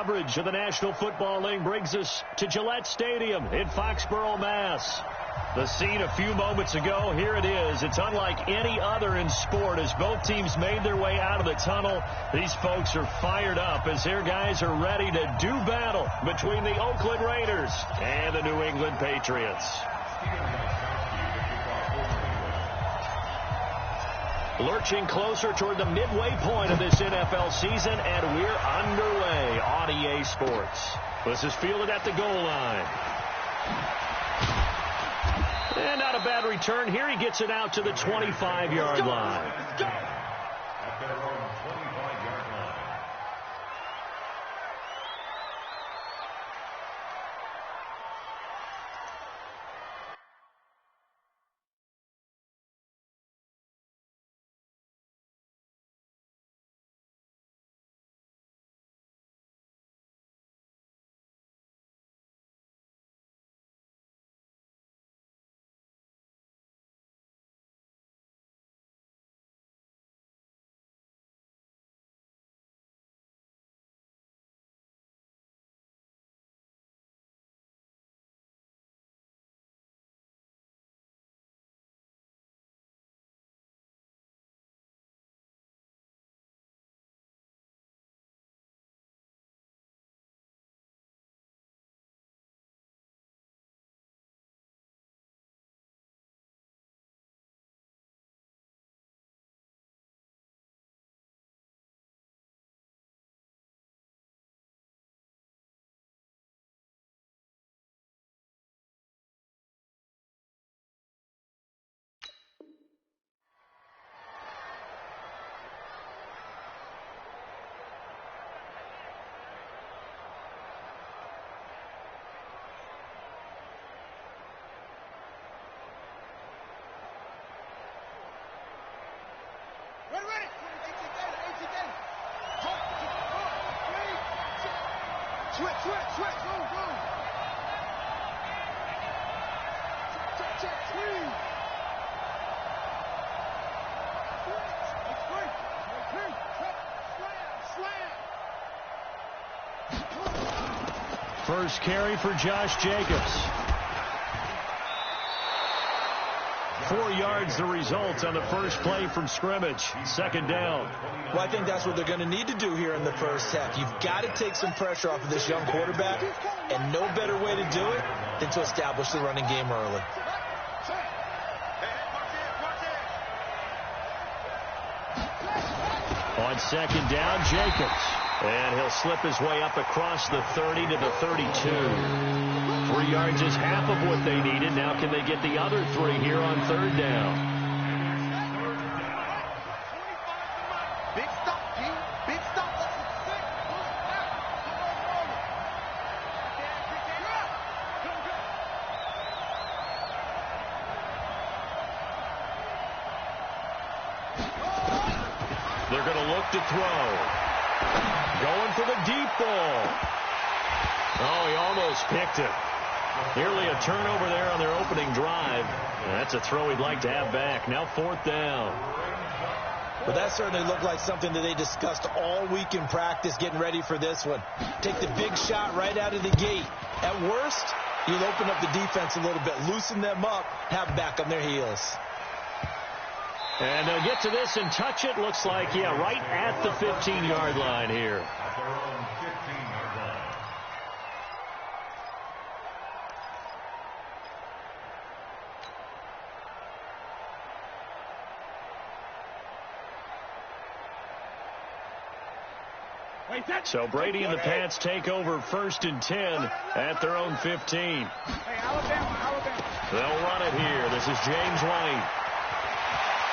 coverage of the National Football League brings us to Gillette Stadium in Foxborough, Mass. The scene a few moments ago, here it is. It's unlike any other in sport as both teams made their way out of the tunnel. These folks are fired up as their guys are ready to do battle between the Oakland Raiders and the New England Patriots. Lurching closer toward the midway point of this NFL season, and we're underway on EA Sports. This is fielded at the goal line. And not a bad return here. He gets it out to the 25-yard line. At their own 25-yard line. First carry for Josh Jacobs. 4 yards the result on the first play from scrimmage. Second down. Well, I think that's what they're going to need to do here in the first half. You've got to take some pressure off of this young quarterback, and no better way to do it than to establish the running game early. On second down, Jacobs. And he'll slip his way up across the 30 to the 32. 3 yards is half of what they needed. Now can they get the other 3 here on third down? Big stop, G. Big stop. They're going to look to throw. Going for the deep ball. Oh, he almost picked it. Nearly a turnover there on their opening drive. That's a throw he'd like to have back. Now fourth down. Well, that certainly looked like something that they discussed all week in practice getting ready for this one. Take the big shot right out of the gate. At worst, you'll open up the defense a little bit, loosen them up, have them back on their heels. And they'll get to this and touch it. Looks like, yeah, right at the 15-yard line here. At their own 15-yard line. So Brady and the Pats take over 1st and 10 at their own 15. Hey, Alabama. They'll run it here. This is James White.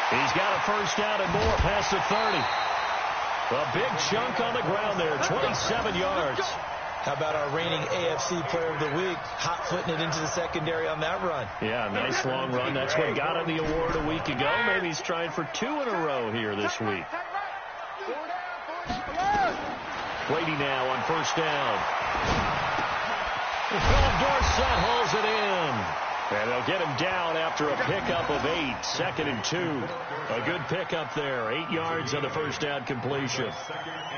He's got a first down and more past the 30. A big chunk on the ground there, 27 yards. How about our reigning AFC Player of the Week, hot-footing it into the secondary on that run? Yeah, nice long run. That's what got him the award a week ago. Maybe he's trying for 2 in a row here this week. Brady now on first down. Philip Dorsett hauls it in. And they'll get him down after a pickup of 8. 2nd and 2. A good pickup there. 8 yards on the first down completion.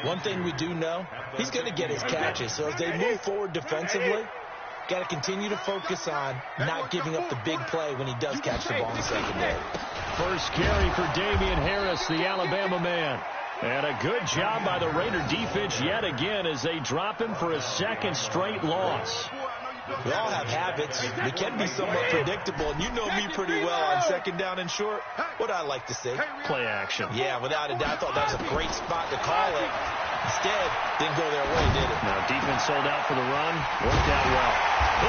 One thing we do know, he's going to get his catches. So as they move forward defensively, got to continue to focus on not giving up the big play when he does catch the ball in the secondary. First carry for Damian Harris, the Alabama man. And a good job by the Raider defense yet again as they drop him for a second straight loss. We all have habits. We can be somewhat predictable, and you know me pretty well on 2nd down and short. What I like to see? Play action. Yeah, without a doubt. I thought that was a great spot to call it. Instead, didn't go their way, did it? Now defense sold out for the run. Worked out well.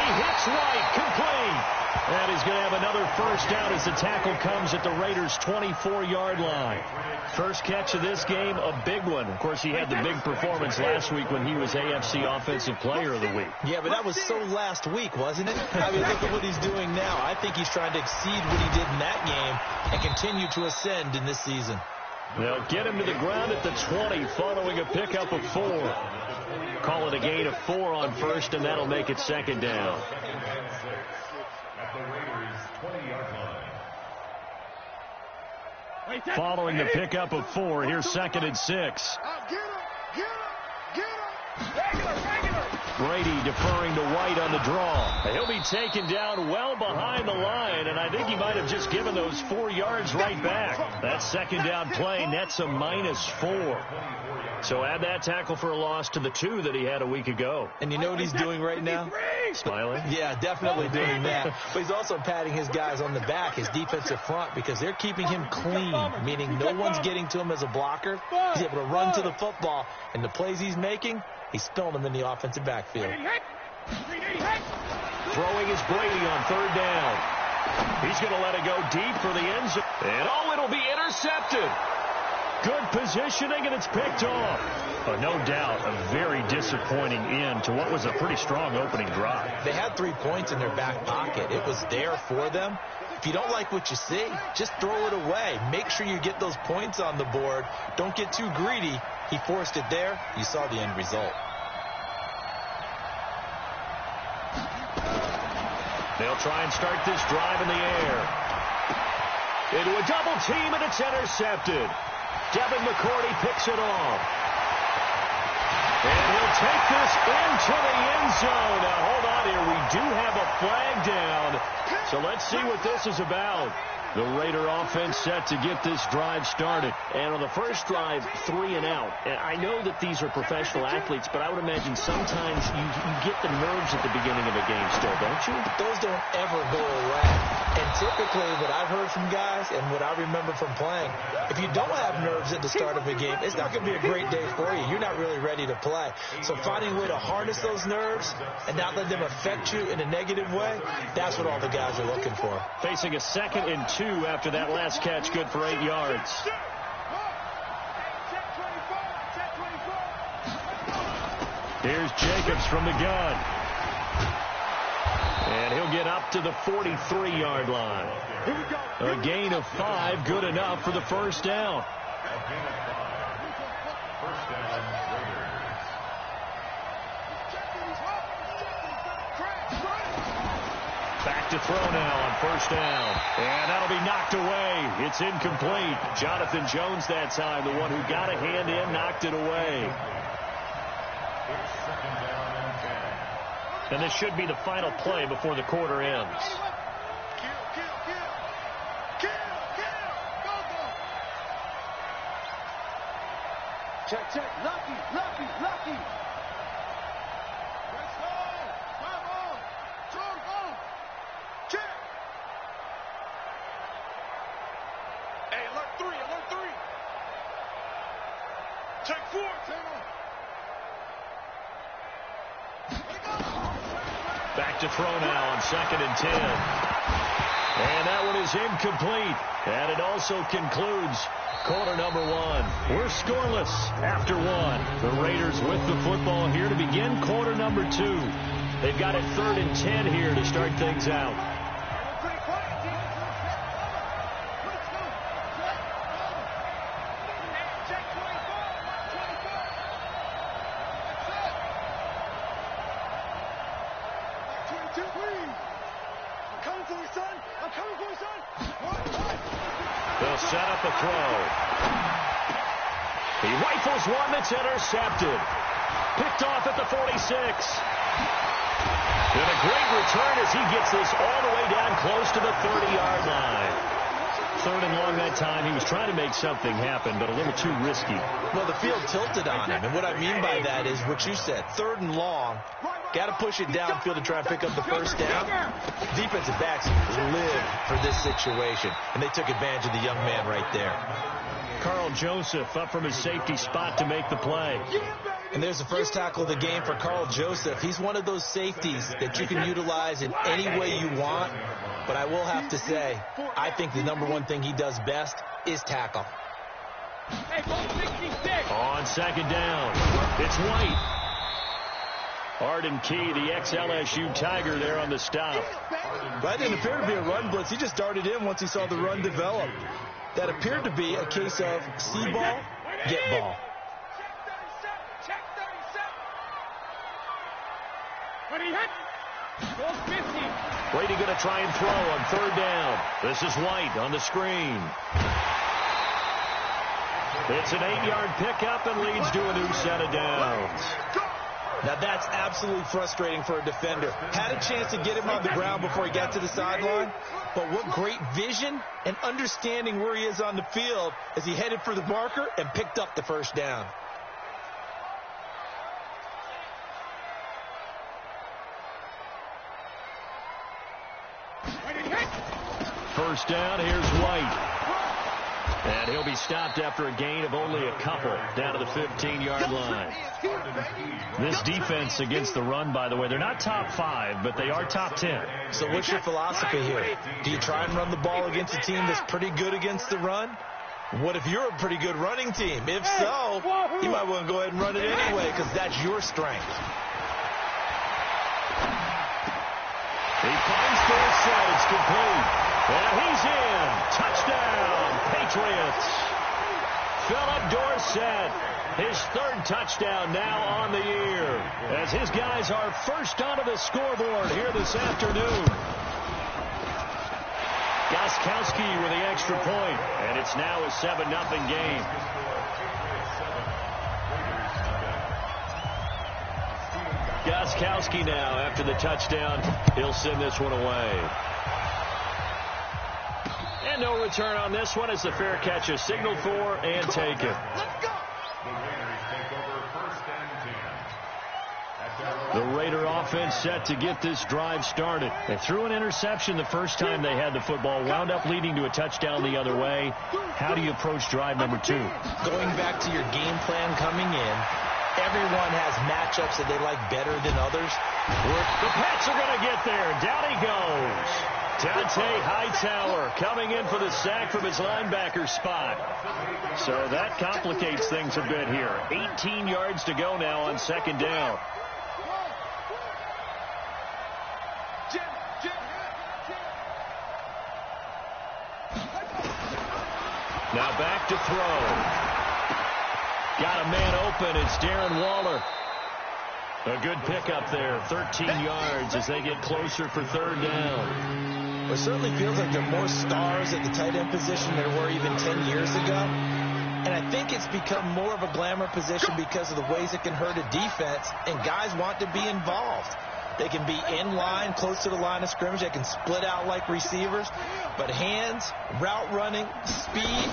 He hits right. Complete. And he's going to have another first down as the tackle comes at the Raiders' 24-yard line. First catch of this game, a big one. Of course, he had the big performance last week when he was AFC Offensive Player of the Week. Yeah, but that was so last week, wasn't it? I mean, look at what he's doing now. I think he's trying to exceed what he did in that game and continue to ascend in this season. They'll get him to the ground at the 20 following a pickup of 4. Call it a gain of 4 on first, and that'll make it 2nd down. Following the pickup of 4, here's 2nd and 6. Brady deferring to White on the draw. He'll be taken down well behind the line, and I think he might have just given those 4 yards right back. That 2nd down play nets a -4. So add that tackle for a loss to the 2 that he had a week ago. And you know what he's doing right now? Smiling? Yeah, definitely doing that. But he's also patting his guys on the back, his defensive front, because they're keeping him clean, meaning no one's getting to him as a blocker. He's able to run to the football, and the plays he's making, he's spilling them in the offensive backfield. Throwing is Brady on 3rd down. He's going to let it go deep for the end zone. And it'll be intercepted. Good positioning, and it's picked off. No doubt, a very disappointing end to what was a pretty strong opening drive. They had 3 points in their back pocket. It was there for them. If you don't like what you see, just throw it away. Make sure you get those points on the board. Don't get too greedy. He forced it there. You saw the end result. They'll try and start this drive in the air. Into a double team, and it's intercepted. Devin McCourty picks it off. And he'll take this into the end zone. Now, hold on here. We do have a flag down. So let's see what this is about. The Raider offense set to get this drive started. And on the first drive, 3 and out. And I know that these are professional athletes, but I would imagine sometimes you get the nerves at the beginning of a game still, don't you? Those don't ever go away. And typically what I've heard from guys and what I remember from playing, if you don't have nerves at the start of a game, it's not going to be a great day for you. You're not really ready to play. So finding a way to harness those nerves and not let them affect you in a negative way, that's what all the guys are looking for. Facing a 2nd and 2 after that last catch, good for 8 yards. Here's Jacobs from the gun. And he'll get up to the 43-yard line. A gain of 5, good enough for the first down. Back to throw now on first down. And that'll be knocked away. It's incomplete. Jonathan Jones that time, the one who got a hand in, knocked it away. And this should be the final play before the quarter ends. Check, check. Lucky, lucky, lucky. Let's go. Come on. Strong on. Check. Hey, alert 3, alert 3. Check 4, Taylor. Back to throw now on 2nd and 10. And that one is incomplete. And it also concludes quarter number 1. We're scoreless after 1. The Raiders with the football here to begin quarter number 2. They've got it 3rd and 10 here to start things out. They'll set up a throw. He rifles one that's intercepted. Picked off at the 46. And a great return as he gets this all the way down close to the 30-yard line. Third and long that time. He was trying to make something happen, but a little too risky. Well, the field tilted on him, and what I mean by that is what you said. Third and long, got to push it downfield to try and pick up the first down. Defensive backs live for this situation, and they took advantage of the young man right there. Carl Joseph up from his safety spot to make the play. And there's the first tackle of the game for Carl Joseph. He's one of those safeties that you can utilize in any way you want. But I will have to say, I think the number one thing he does best is tackle. On second down, it's White. Arden Key, the ex-LSU Tiger there on the stop. That didn't appear to be a run blitz. He just darted in once he saw the run develop. That appeared to be a case of see ball, get ball. Brady going to try and throw on third down. This is White on the screen. It's an 8-yard pickup and leads to a new set of downs. Now that's absolutely frustrating for a defender. Had a chance to get him on the ground before he got to the sideline, but what great vision and understanding where he is on the field as he headed for the marker and picked up the first down. First down, here's White. And he'll be stopped after a gain of only a couple down to the 15-yard line. This defense against the run, by the way, they're not top 5, but they are top 10. So what's your philosophy here? Do you try and run the ball against a team that's pretty good against the run? What if you're a pretty good running team? If so, you might want to go ahead and run it anyway because that's your strength. He finds Dorsett. It's complete. And he's in. Touchdown, Patriots. Philip Dorsett, his third touchdown now on the year, as his guys are first onto the scoreboard here this afternoon. Gostkowski with the extra point, and it's now a 7-0 game. Gostkowski now, after the touchdown, he'll send this one away. And no return on this one as the fair catch is signaled for and taken. The Raider offense set to get this drive started. They threw an interception the first time they had the football, wound up leading to a touchdown the other way. How do you approach drive number 2? Going back to your game plan coming in, everyone has matchups that they like better than others. The Pats are going to get there. Down he goes. Dante Hightower coming in for the sack from his linebacker spot. So that complicates things a bit here. 18 yards to go now on second down. Now back to throw. Got a man open. It's Darren Waller. A good pickup there. 13 yards as they get closer for third down. It certainly feels like there are more stars at the tight end position than there were even 10 years ago. And I think it's become more of a glamour position because of the ways it can hurt a defense, and guys want to be involved. They can be in line, close to the line of scrimmage. They can split out like receivers. But hands, route running, speed,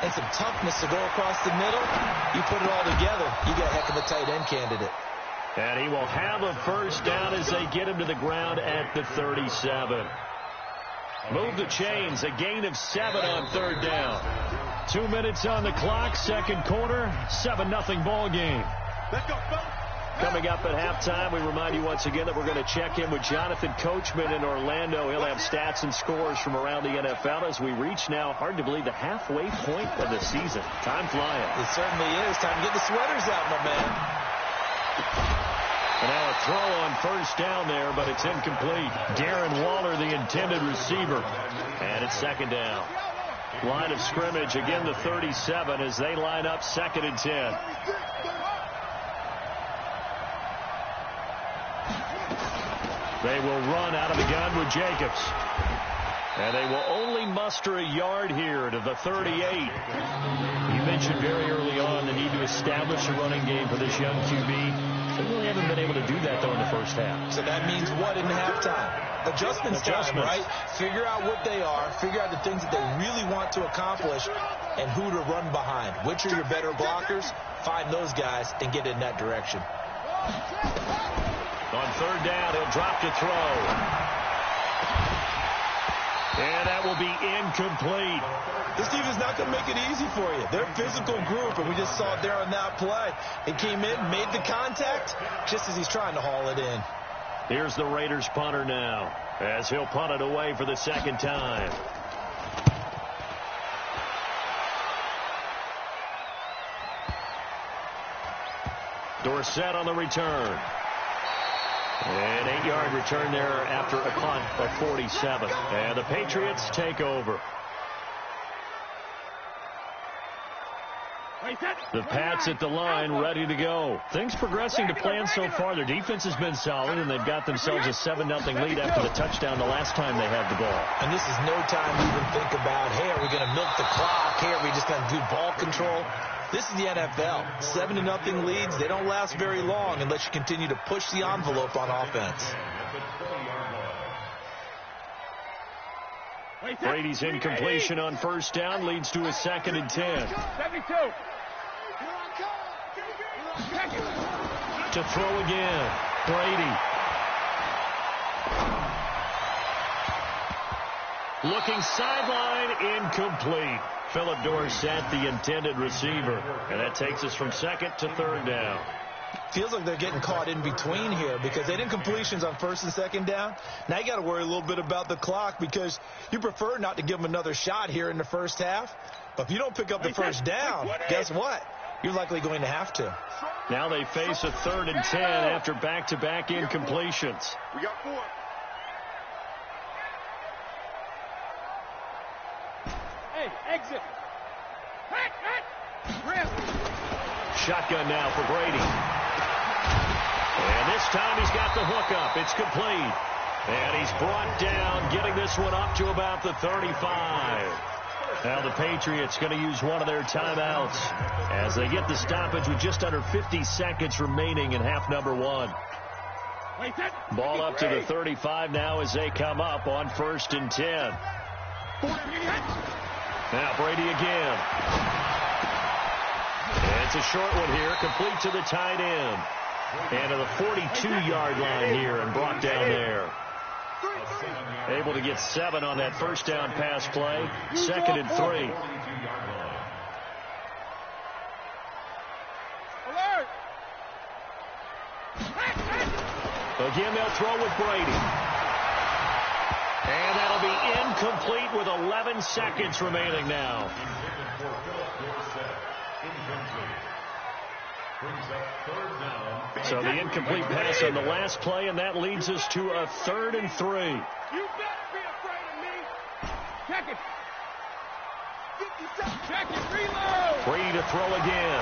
and some toughness to go across the middle, you put it all together, you got a heck of a tight end candidate. And he will have a first down as they get him to the ground at the 37. Move the chains, a gain of 7 on third down. 2 minutes on the clock, second quarter, 7-0 ball game. Let's go, fellas. Coming up at halftime, we remind you once again that we're going to check in with Jonathan Coachman in Orlando. He'll have stats and scores from around the NFL as we reach now, hard to believe, the halfway point of the season. Time flying. It certainly is. Time to get the sweaters out, my man. And now a throw on first down there, but it's incomplete. Darren Waller, the intended receiver. And it's second down. Line of scrimmage, again the 37 as they line up second and 10. They will run out of the gun with Jacobs. And they will only muster a yard here to the 38. You mentioned very early on the need to establish a running game for this young QB. They really haven't been able to do that, though, in the first half. So that means what in halftime? Adjustments time, right? Figure out what they are, figure out the things that they really want to accomplish, and who to run behind. Which are your better blockers? Find those guys and get in that direction. On third down, he'll drop to throw. And that will be incomplete. This defense is not going to make it easy for you. They're a physical group, and we just saw it there on that play. He came in, made the contact, just as he's trying to haul it in. Here's the Raiders punter now, as he'll punt it away for the second time. Dorsett on the return. An 8-yard return there after a punt at 47. And the Patriots take over. The Pats at the line, ready to go. Things progressing to plan so far. Their defense has been solid, and they've got themselves a 7-0 lead after the touchdown the last time they had the ball. And this is no time to even think about, hey, are we going to milk the clock? Hey, are we just going to do ball control? This is the NFL. 7-0 leads, they don't last very long unless you continue to push the envelope on offense. Brady's incompletion on first down leads to a 2nd and 10. 72. To throw again. Brady. Looking sideline, incomplete. Philip Dorsett, the intended receiver. And that takes us from 2nd to 3rd down. Feels like they're getting caught in between here because they did incompletions on 1st and 2nd down. Now you got to worry a little bit about the clock because you prefer not to give them another shot here in the first half. But if you don't pick up the first down, guess what? You're likely going to have to. Now they face a 3rd and 10 after back-to-back incompletions. We got 4. Hey, exit. Shotgun now for Brady. And this time he's got the hook up. It's complete. And he's brought down, getting this one up to about the 35. Now the Patriots going to use one of their timeouts as they get the stoppage with just under 50 seconds remaining in half number 1. Ball up to the 35 now as they come up on 1st and 10. Now Brady again. And it's a short one here, complete to the tight end. And to the 42-yard line here and brought down there. Able to get 7 on that first down pass play. 2nd and 3. Again, they'll throw with Brady. And that'll be incomplete with 11 seconds remaining now. So the incomplete pass on the last play, and that leads us to a 3rd and 3. You better be afraid of me. Check it. Check it. Reload. Brady to throw again.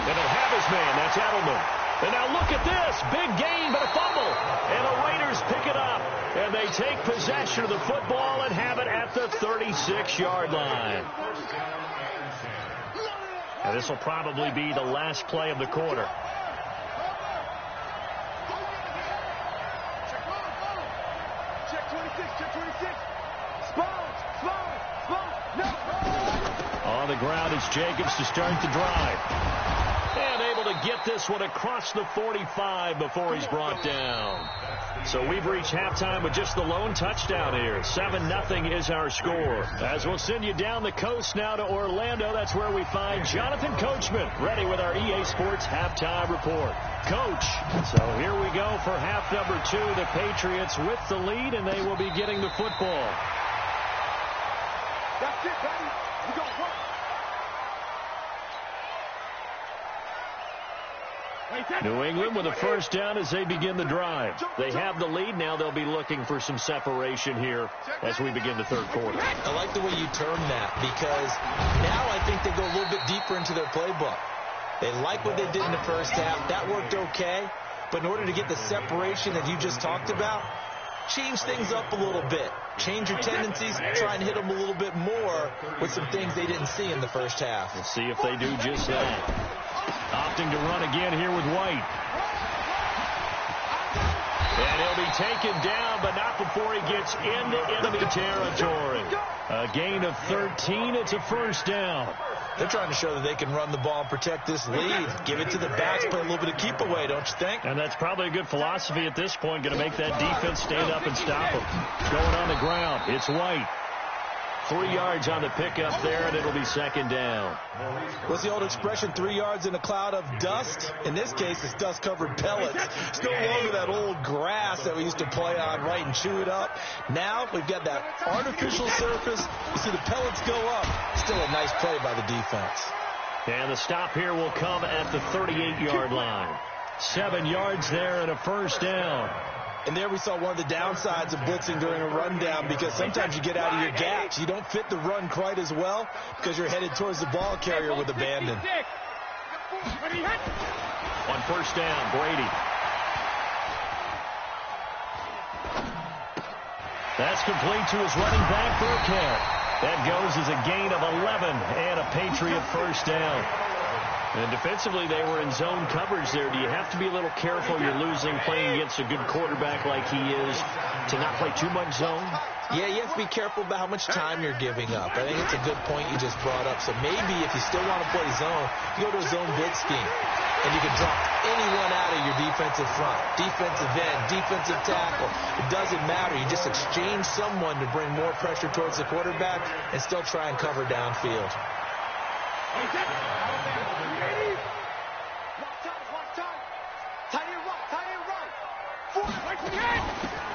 And he'll have his man. That's Edelman. And now look at this. Big gain, but a fumble. And the Raiders pick it up. And they take possession of the football and have it at the 36-yard line. And this will probably be the last play of the quarter. Check 26. Check 26. Spot. No. On the ground is Jacobs to start the drive. And able to get this one across the 45 before he's brought down. So we've reached halftime with just the lone touchdown here. 7-0 is our score. As we'll send you down the coast now to Orlando, that's where we find Jonathan Coachman, ready with our EA Sports halftime report. Coach, so here we go for half number 2. The Patriots with the lead, and they will be getting the football. That's it, buddy. We got work. New England with a first down as they begin the drive. They have the lead. Now they'll be looking for some separation here as we begin the third quarter. I like the way you term that because now I think they go a little bit deeper into their playbook. They like what they did in the first half. That worked okay. But in order to get the separation that you just talked about, change things up a little bit. Change your tendencies, try and hit them a little bit more with some things they didn't see in the first half. Let's see if they do just that. Opting to run again here with White. And he'll be taken down, but not before he gets into enemy territory. A gain of 13. It's a first down. They're trying to show that they can run the ball and protect this lead. Give it to the backs, play a little bit of keep away, don't you think? And that's probably a good philosophy at this point. Going to make that defense stand up and stop them. Going on the ground, it's White. 3 yards on the pickup there, and it'll be second down. What's the old expression, 3 yards in a cloud of dust? In this case, it's dust-covered pellets. It's no longer that old grass that we used to play on, right, and chew it up. Now we've got that artificial surface. You see the pellets go up. Still a nice play by the defense. And the stop here will come at the 38-yard line. 7 yards there and a first down. And there we saw one of the downsides of blitzing during a rundown, because sometimes you get out of your gaps. You don't fit the run quite as well because you're headed towards the ball carrier with abandon. On first down, Brady. That's complete to his running back, Burkhead. That goes as a gain of 11 and a Patriot first down. And defensively, they were in zone coverage there. Do you have to be a little careful? You're losing, playing against a good quarterback like he is, to not play too much zone? Yeah, you have to be careful about how much time you're giving up. I think it's a good point you just brought up. So maybe if you still want to play zone, you go to a zone blitz scheme. And you can drop anyone out of your defensive front. Defensive end, defensive tackle. It doesn't matter. You just exchange someone to bring more pressure towards the quarterback and still try and cover downfield.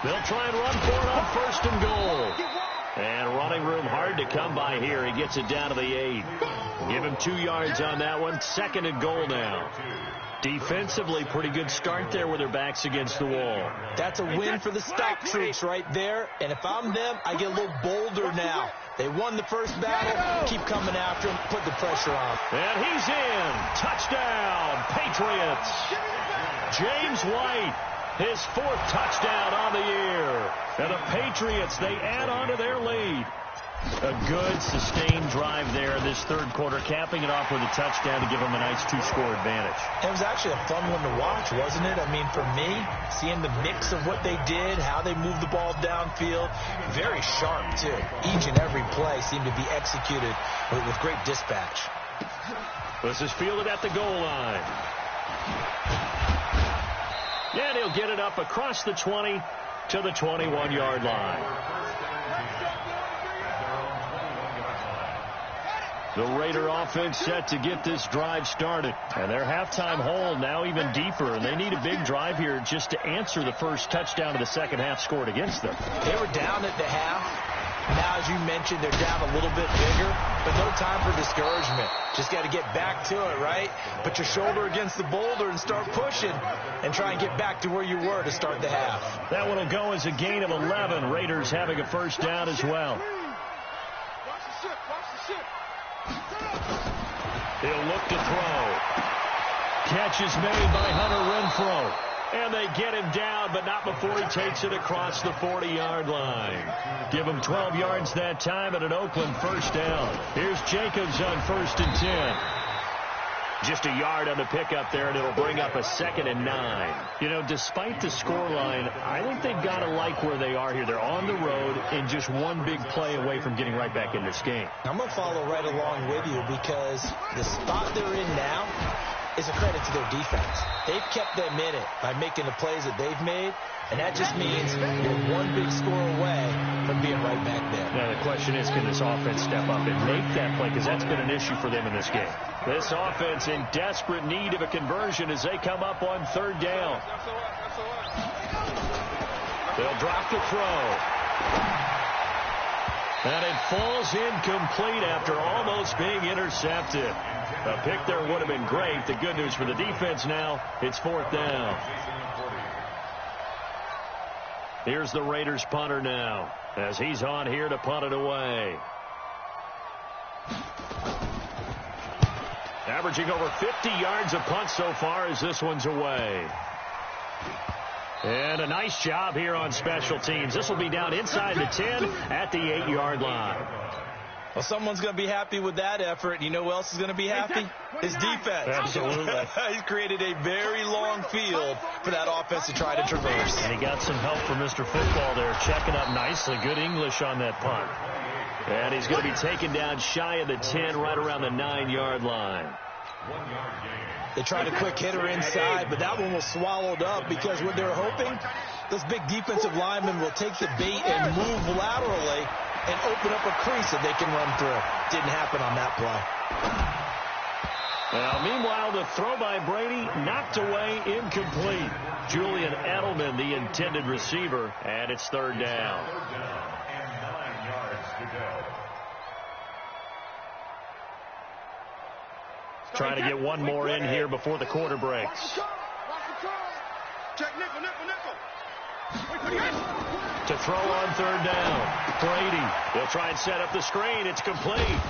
They'll try and run for it on first and goal. And running room hard to come by here. He gets it down to the 8. Give him 2 yards on that one. Second and goal now. Defensively, pretty good start there with their backs against the wall. That's a win for the stop troops right there. And if I'm them, I get a little bolder now. They won the first battle. Keep coming after him. Put the pressure on. And he's in. Touchdown, Patriots. James White, his 4th touchdown on the year. And the Patriots, they add on to their lead. A good, sustained drive there in this third quarter, capping it off with a touchdown to give them a nice 2-score advantage. It was actually a fun one to watch, wasn't it? I mean, for me, seeing the mix of what they did, how they moved the ball downfield, very sharp, too. Each and every play seemed to be executed with great dispatch. This is fielded at the goal line. And he'll get it up across the 20 to the 21-yard line. The Raider offense set to get this drive started. And their halftime hole now even deeper. And they need a big drive here just to answer the first touchdown of the second half scored against them. They were down at the half. Now, as you mentioned, they're down a little bit bigger. But no time for discouragement. Just got to get back to it, right? Put your shoulder against the boulder and start pushing. And try and get back to where you were to start the half. That one will go as a gain of 11. Raiders having a first down as well. He'll look to throw. Catch is made by Hunter Renfrow. And they get him down, but not before he takes it across the 40-yard line. Give him 12 yards that time and an Oakland first down. Here's Jacobs on 1st and 10. Just a yard on the pickup there, and it'll bring up a 2nd and 9. You know, despite the scoreline, I think they've got to like where they are here. They're on the road and just one big play away from getting right back in this game. I'm going to follow right along with you because the spot they're in now is a credit to their defense. They've kept them in it by making the plays that they've made, and that just means you're one big score away from being right back there. Now, the question is, can this offense step up and make that play? Because that's been an issue for them in this game. This offense in desperate need of a conversion as they come up on 3rd down. They'll drop the throw. And it falls incomplete after almost being intercepted. A pick there would have been great. The good news for the defense now, it's 4th down. Here's the Raiders punter now as he's on here to punt it away. Averaging over 50 yards a punt so far as this one's away. And a nice job here on special teams. This will be down inside the 10 at the 8-yard line. Well, someone's going to be happy with that effort. You know who else is going to be happy? His defense. Absolutely. He's created a very long field for that offense to try to traverse. And he got some help from Mr. Football there, checking up nicely. Good English on that punt. And he's going to be taken down shy of the 10, right around the 9-yard line. They tried a quick hitter inside, but that one was swallowed up because what they're hoping, those big defensive linemen will take the bait and move laterally and open up a crease that they can run through. Didn't happen on that play. Now, meanwhile, the throw by Brady knocked away, incomplete. Julian Edelman, the intended receiver, and it's third down. And 9 yards to go. Trying to get one more in here before the quarter breaks. Check nickel, nickel, nickel. To throw on third down. Brady. They'll try and set up the screen. It's complete.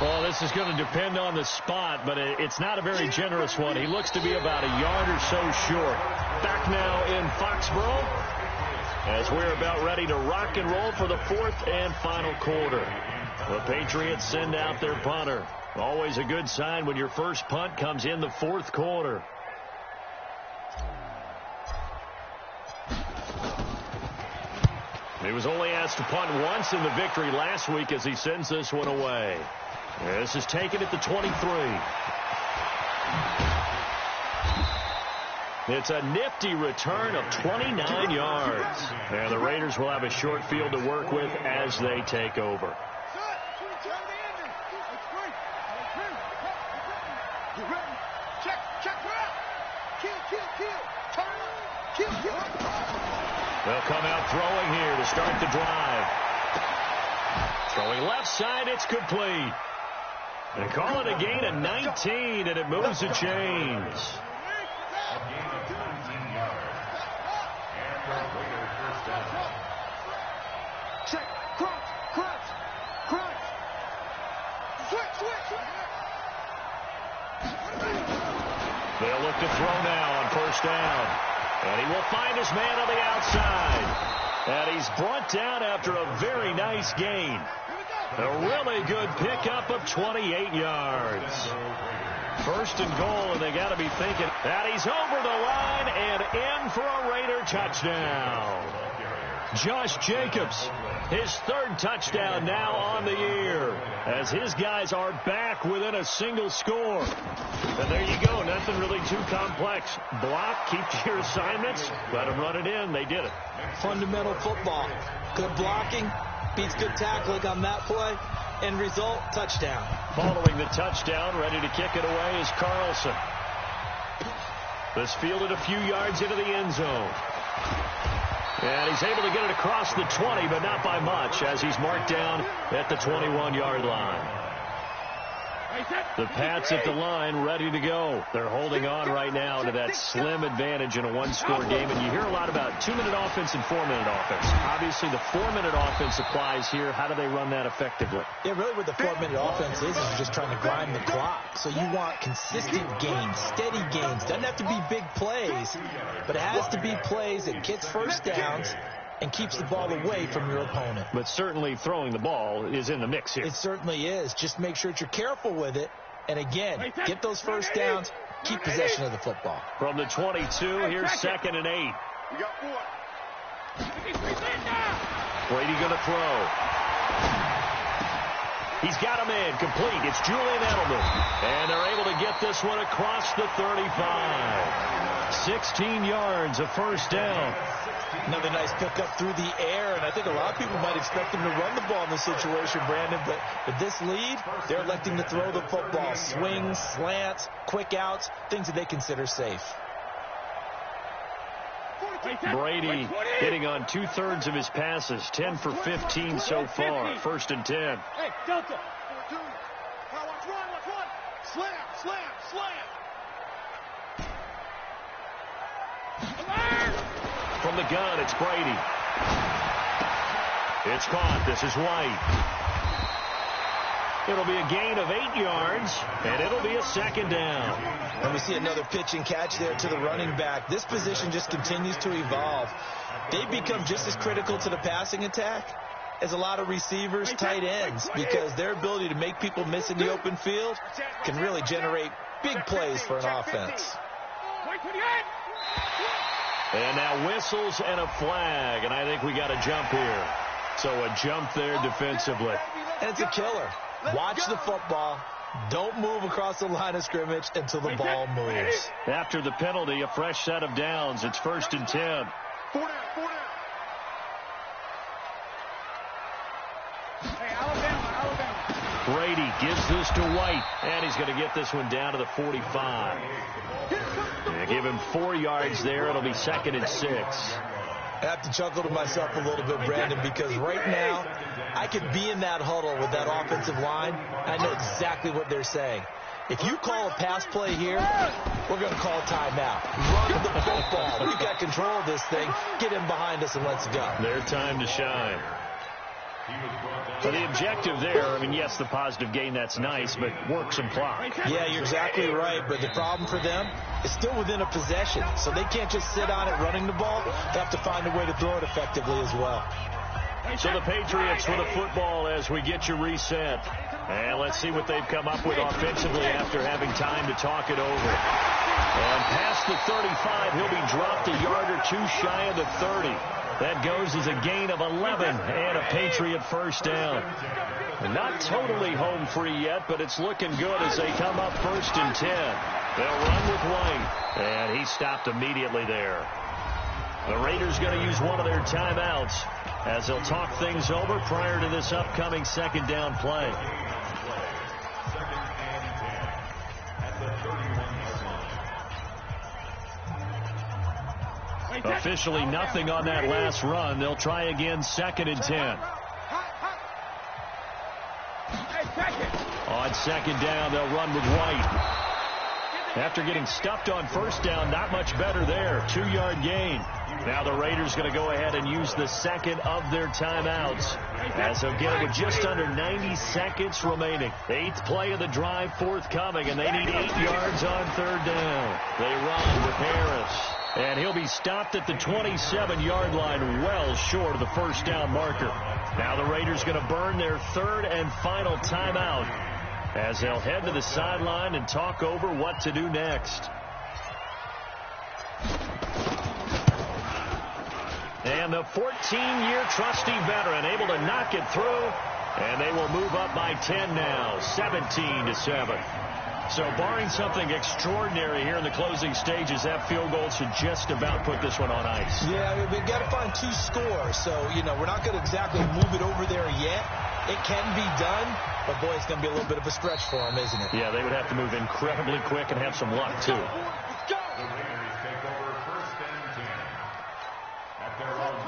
Well, this is going to depend on the spot, but it's not a very generous one. He looks to be about a yard or so short. Back now in Foxborough as we're about ready to rock and roll for the fourth and final quarter. The Patriots send out their punter. Always a good sign when your first punt comes in the fourth quarter. He was only asked to punt once in the victory last week as he sends this one away. This is taken at the 23. It's a nifty return of 29 yards. And the Raiders will have a short field to work with as they take over. They'll come out throwing here to start the drive. Throwing left side, it's complete. They call it a gain of 19, and it moves the chains. Check, crunch, crunch, crunch. Switch, switch. They'll look to throw now on first down. And he will find his man on the outside. And he's brought down after a very nice gain. A really good pickup of 28 yards. First and goal, and they got to be thinking that he's over the line and in for a Raider touchdown. Josh Jacobs, his third touchdown now on the year, as his guys are back within a single score. And there you go, nothing really too complex. Block, keep to your assignments, let them run it in. They did it. Fundamental football. Good blocking beats good tackling on that play. End result, touchdown. Following the touchdown, ready to kick it away is Carlson. This fielded a few yards into the end zone. And he's able to get it across the 20, but not by much, as he's marked down at the 21-yard line. The Pats at the line, ready to go. They're holding on right now to that slim advantage in a one-score game. And you hear a lot about 2-minute offense and 4-minute offense. Obviously, the 4-minute offense applies here. How do they run that effectively? Yeah, really what the 4-minute offense is you're just trying to grind the clock. So you want consistent gains, steady gains. Doesn't have to be big plays, but it has to be plays that gets first downs and keeps the ball away from your opponent. But certainly throwing the ball is in the mix here. It certainly is. Just make sure that you're careful with it. And again, get those first downs, keep possession of the football. From the 22, here's 2nd and 8. We got 4. Brady going to throw. He's got him in, complete. It's Julian Edelman. And they're able to get this one across the 35. 16 yards of first down. Another nice pickup through the air, and I think a lot of people might expect him to run the ball in this situation, Brandon, but with this lead, they're electing to throw the football. Swings, slants, quick outs, things that they consider safe. Brady hitting on 2/3 of his passes, 10 for 15 so far. 1st and 10. Hey, Delta. 4-2. Watch one. Slam. From the gun, it's Brady. It's caught. This is White. It'll be a gain of 8 yards, and it'll be a second down. And we see another pitch and catch there to the running back. This position just continues to evolve. They've become just as critical to the passing attack as a lot of receivers, tight ends, because their ability to make people miss in the open field can really generate big plays for an offense. And now whistles and a flag, and I think we got a jump here. So a jump there defensively. And it's a killer. Watch the football. Don't move across the line of scrimmage until the ball moves. After the penalty, a fresh set of downs. It's 1st and 10. Brady gives this to White, and he's going to get this one down to the 45. Give him 4 yards there. It'll be 2nd and 6. I have to chuckle to myself a little bit, Brandon, because right now I could be in that huddle with that offensive line. I know exactly what they're saying. If you call a pass play here, we're going to call a timeout. Run the football. We've got control of this thing. Get him behind us and let's go. Their time to shine. So the objective there, I mean, yes, the positive gain, that's nice, but work some clock. Yeah, you're exactly right, but the problem for them is still within a possession, so they can't just sit on it running the ball. They have to find a way to throw it effectively as well. So the Patriots with a football as we get you reset. And let's see what they've come up with offensively after having time to talk it over. And past the 35, he'll be dropped a yard or two shy of the 30. That goes as a gain of 11 and a Patriot first down. Not totally home free yet, but it's looking good as they come up 1st and 10. They'll run with White, and he stopped immediately there. The Raiders going to use one of their timeouts as they'll talk things over prior to this upcoming 2nd down play. Officially nothing on that last run. They'll try again 2nd and 10. On 2nd down, they'll run with White. After getting stuffed on 1st down, not much better there. 2-yard gain. Now the Raiders going to go ahead and use the 2nd of their timeouts as they'll get it with just under 90 seconds remaining. 8th play of the drive forthcoming, and they need 8 yards on 3rd down. They run with Harris. And he'll be stopped at the 27-yard line, well short of the 1st down marker. Now the Raiders going to burn their 3rd and final timeout as they'll head to the sideline and talk over what to do next. And the 14-year trusty veteran able to knock it through, and they will move up by 10 now, 17-7. So barring something extraordinary here in the closing stages, that field goal should just about put this one on ice. Yeah, I mean, we've got to find 2 scores. So, you know, we're not going to exactly move it over there yet. It can be done, but, boy, it's going to be a little bit of a stretch for them, isn't it? Yeah, they would have to move incredibly quick and have some luck, too.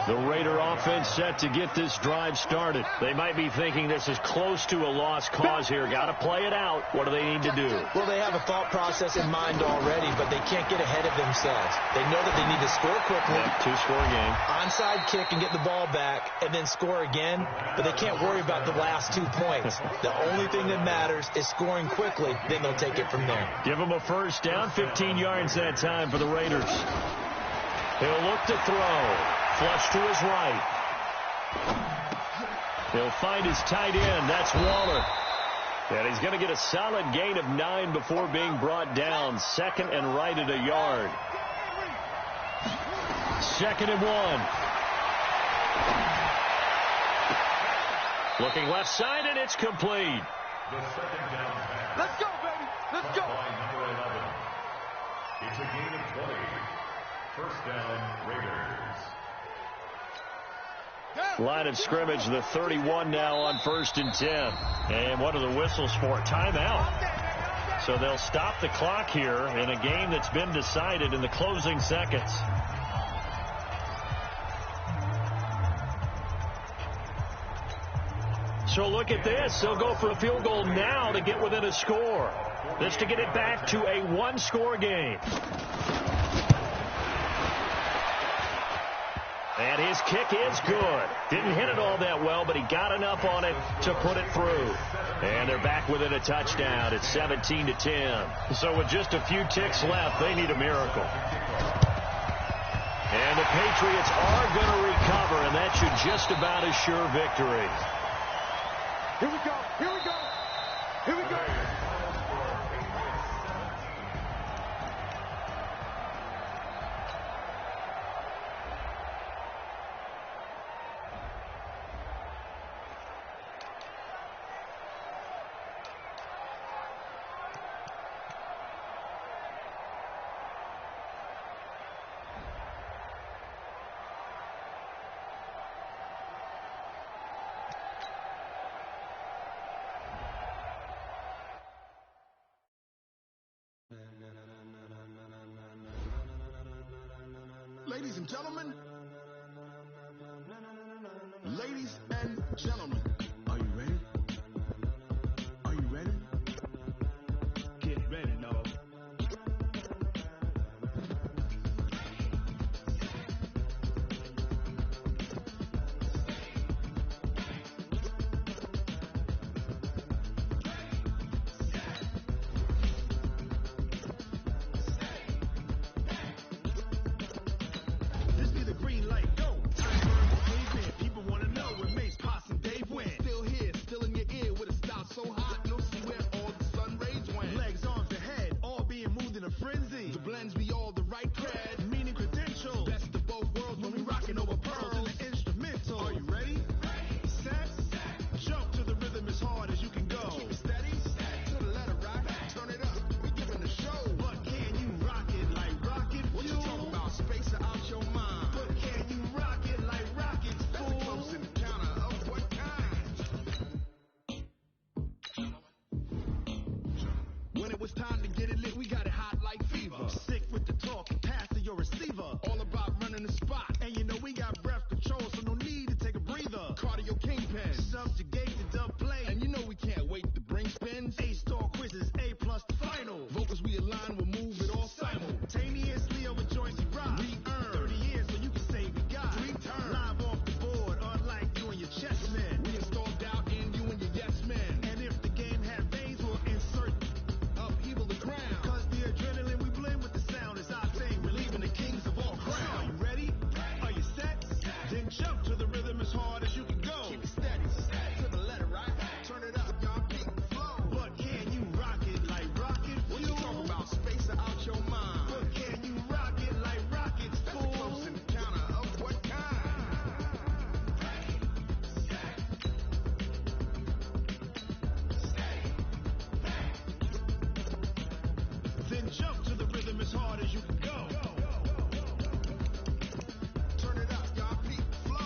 The Raider offense set to get this drive started. They might be thinking this is close to a lost cause here. Got to play it out. What do they need to do? Well, they have a thought process in mind already, but they can't get ahead of themselves. They know that they need to score quickly. Yep, 2-score game. Onside kick and get the ball back and then score again, but they can't worry about the last 2 points. The only thing that matters is scoring quickly, then they'll take it from there. Give them a 1st down, 15 yards that time for the Raiders. He'll look to throw. Flush to his right. He'll find his tight end. That's Waller. And he's going to get a solid gain of 9 before being brought down. 2nd and right at a yard. 2nd and 1. Looking left side, and it's complete. The 2nd down pass. Let's go, baby. Let's go. By number 11. It's a gain of 20. 1st down, Raiders. Line of scrimmage, the 31 now on 1st and 10. And what are the whistles for? Timeout. So they'll stop the clock here in a game that's been decided in the closing seconds. So look at this. They'll go for a field goal now to get within a score. This to get it back to a 1-score game. And his kick is good. Didn't hit it all that well, but he got enough on it to put it through. And they're back within a touchdown. It's 17-10. So with just a few ticks left, they need a miracle. And the Patriots are going to recover, and that should just about assure victory. Here we go. Here we go. Here we go. Ladies and gentlemen, are you ready? Are you ready? Get ready, no. This be the green light, go. Time for the pavement. People wanna know where Mace, Posse, and Dave went. Still here, still in your ear with a style so hot, you'll see where all the sun rays went. Legs, arms, and head, all being moved in a frenzy. The blends be all the right cred, meaning credentials. Best of both worlds when we rockin' over pearls in the instrumental. Are you ready? Set, jump to the rhythm as hard as you can go. Keep it steady, to the letter right, turn it up. We giving the show. But can you rock it like rocket fuel? What you talking about? Space out your mind. But can you rock it like rockets? That's a close encounter of what kind? When it was time to get it lit, we got it hot like fever. Sick with the talk, pass to your receiver. All about running the spot. And you know we got breath control, so no need to take a breather. Cardio kingpin, subjugate the dub play. And you know we can't wait to bring spins. A-star quizzes, A+ the final. Vocals we align, we'll move it all simultaneously over joints we rock. We earn 30 years, so you can say we got 3 turns. Live off the board, unlike you and your chess men. We installed doubt in you and your yes men. And if the game had veins, we'll insert upheaval the crown. Cause the adrenaline we blend with the sound is our thing, relieving the kings of all crowns. Are you ready? Are you set? Then jump to the rhythm as hard as you can go. Keep it steady, to the letter right. Turn it up, y'all keep the flow. But can you rock it like rocket fuel? What you talking about? Space out your mind. But can you rock it like rockets, fool? That's a close encounter of what kind? Then jump to the rhythm as hard as you can go. Turn it up, y'all keep the flow.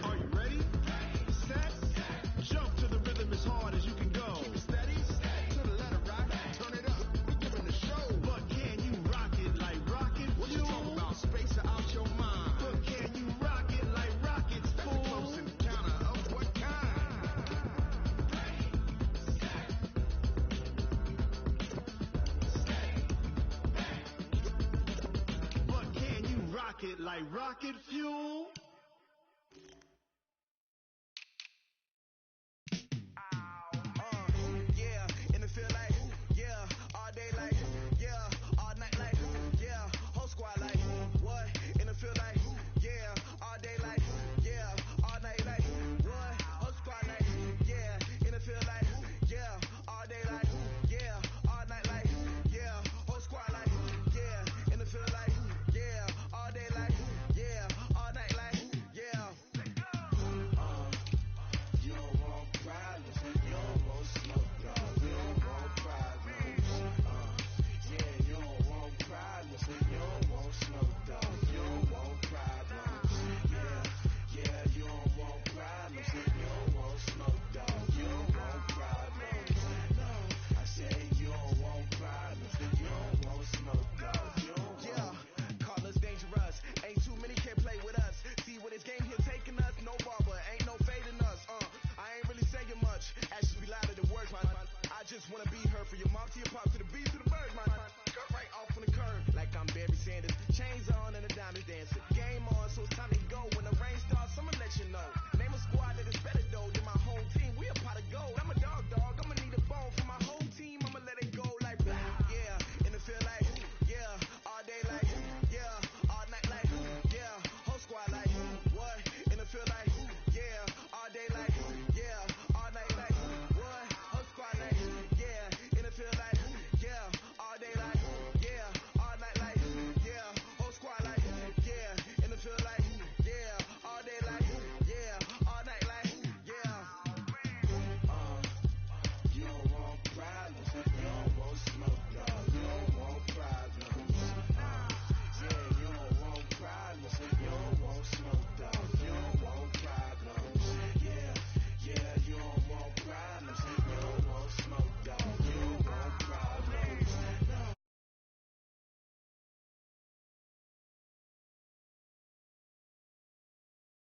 Are you ready? Set, jump to the rhythm as hard as you can go. Keep it steady, to the letter right. Turn it up, we giving the show. But can you rock it like rocket fuel? What you talking about? Space out your mind. But can you rock it like rockets, fool? That's a close encounter of what kind? But can you rock it like rocket fuel?